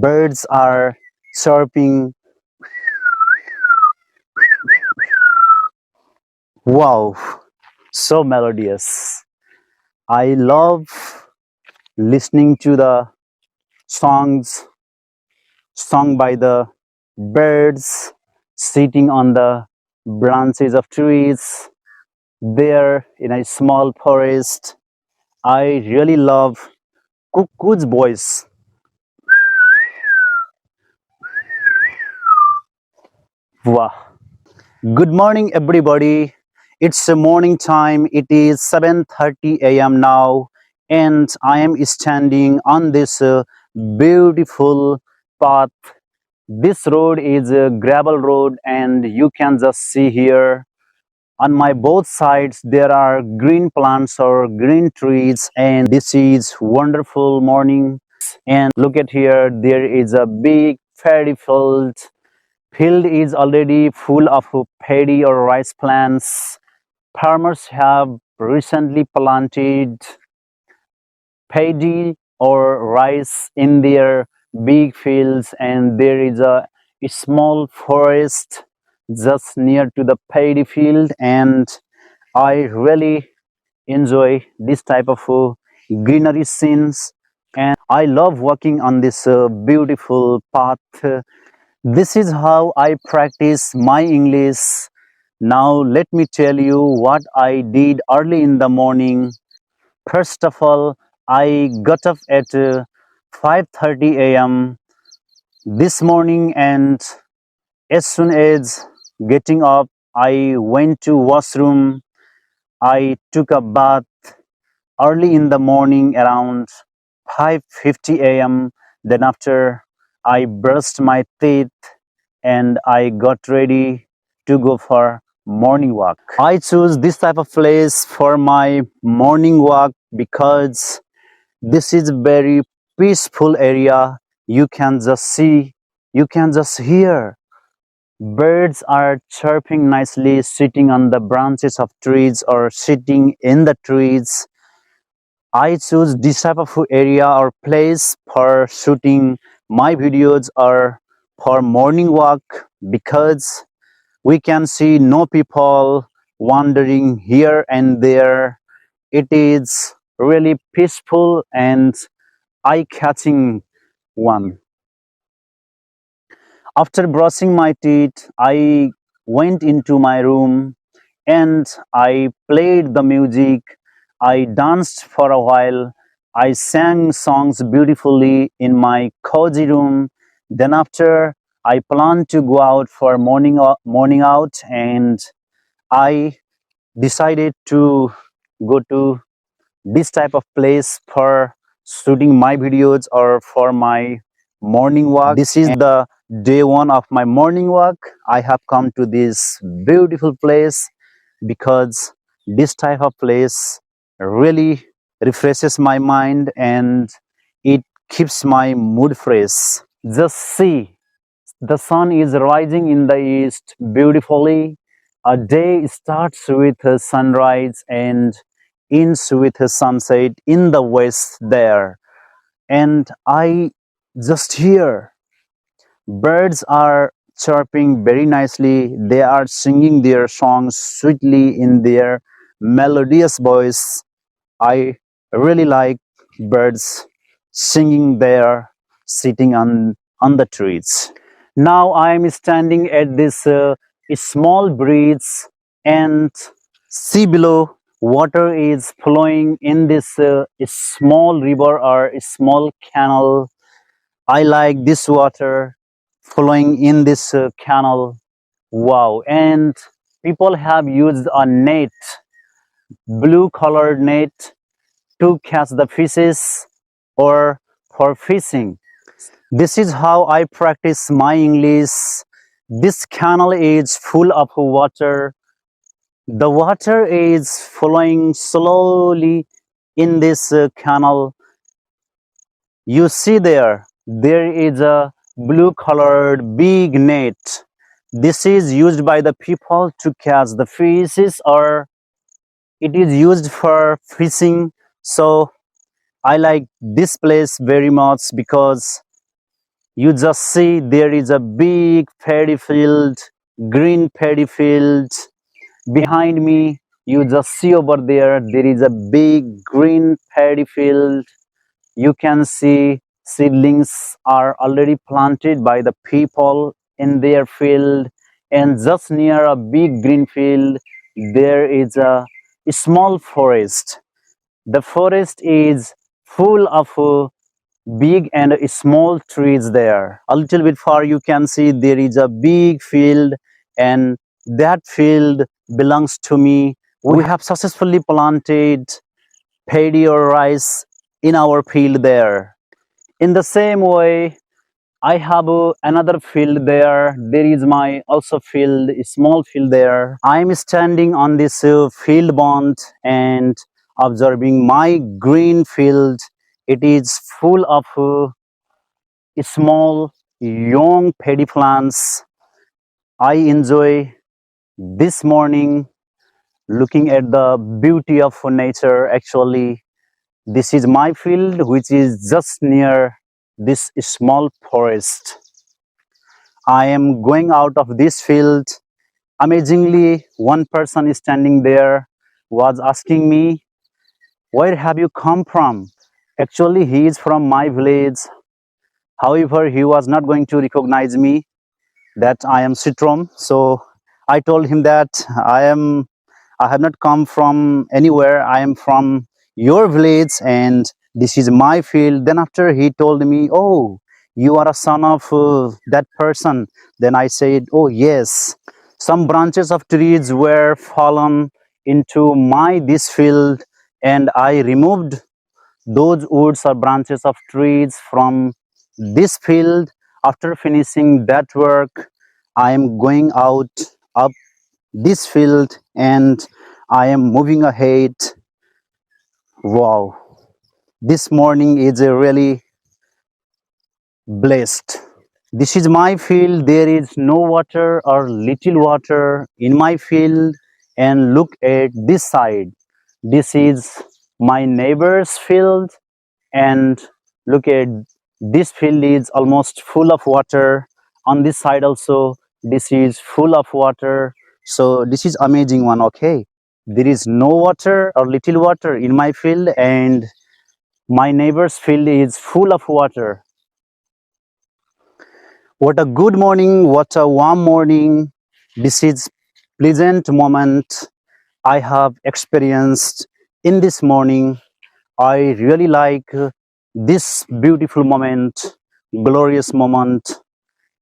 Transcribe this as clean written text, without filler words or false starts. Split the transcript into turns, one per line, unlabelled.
Birds are chirping. Wow, so melodious. I love listening to the songs sung by the birds sitting on the branches of trees there in a small forest. I really love cuckoo's voice. Wow. Good morning, everybody. It's a morning time. It is 7:30 a.m. now, and I am standing on this beautiful path. This road is a gravel road, and you can just see here on my both sides there are green plants or green trees, and this is wonderful morning. And look at here, there is a big paddy field. Field is already full of paddy or rice plants. Farmers have recently planted paddy or rice in their big fields, and there is a small forest just near to the paddy field, and I really enjoy this type of greenery scenes, and I love walking on this beautiful path. This is how I practice my English. Now let me tell you what I did early in the morning. First of all, I got up at 5:30 a.m. this morning, and as soon as getting up, I went to washroom. I took a bath early in the morning around 5:50 a.m. Then after I brushed my teeth and I got ready to go for morning walk. I choose this type of place for my morning walk because this is very peaceful area. You can just see, you can just hear. Birds are chirping nicely, sitting on the branches of trees or sitting in the trees. I choose this type of area or place for shooting my videos or for morning walk because we can see no people wandering here and there. It is really peaceful and eye-catching one. After brushing my teeth, I went into my room and I played the music. I danced for a while. I sang songs beautifully in my cozy room. Then after I planned to go out for morning out, and I decided to go to this type of place for shooting my videos or for my morning walk. This is the day one of my morning walk. I have come to this beautiful place because this type of place really refreshes my mind and it keeps my mood fresh. Just see, the sun is rising in the east beautifully. A day starts with a sunrise and ends with a sunset in the west there. And I just hear birds are chirping very nicely. They are singing their songs sweetly in their melodious voice. I really like birds singing there, sitting on the trees. Now I am standing at this small bridge, and see below, water is flowing in this small river or a small canal. I like this water flowing in this canal. Wow. And people have used a net, blue colored net, to catch the fishes or for fishing. This is how I practice my English. This canal is full of water. The water is flowing slowly in this canal. You see there is a blue colored big net. This is used by the people to catch the fishes, or it is used for fishing. So I like this place very much because You just see there is a big paddy field, green paddy field. Behind me, you just see over there, there is a big green paddy field. You can see seedlings are already planted by the people in their field, and just near a big green field, there is a small forest. The forest is full of big and small trees there. A little bit far you can see there is a big field, and that field belongs to me. We have successfully planted paddy or rice in our field there. In the same way, I have another field there. There is my also field, a small field there. I am standing on this field bond and observing my green field. It is full of small, young paddy plants. I enjoy this morning looking at the beauty of nature. Actually, this is my field, which is just near this small forest. I am going out of this field. Amazingly, one person is standing there was asking me, "Where have you come from?" Actually, he is from my village. However, he was not going to recognize me that I am Sitrom. So I told him that I have not come from anywhere. I am from your village and this is my field. Then after he told me, "Oh, you are a son of that person." Then I said, "Oh yes." Some branches of trees were fallen into my this field, and I removed those woods or branches of trees from this field. After finishing that work, I am going out up this field and I am moving ahead. Wow, this morning is a really blessed. This is my field. There is no water or little water in my field. And look at this side. This is my neighbor's field, and look at this field is almost full of water. On this side also, this is full of water. So this is amazing one. Okay, there is no water or little water in my field, and my neighbor's field is full of water. What a good morning, what a warm morning. This is pleasant moment I have experienced in this morning. I really like this beautiful moment, glorious moment.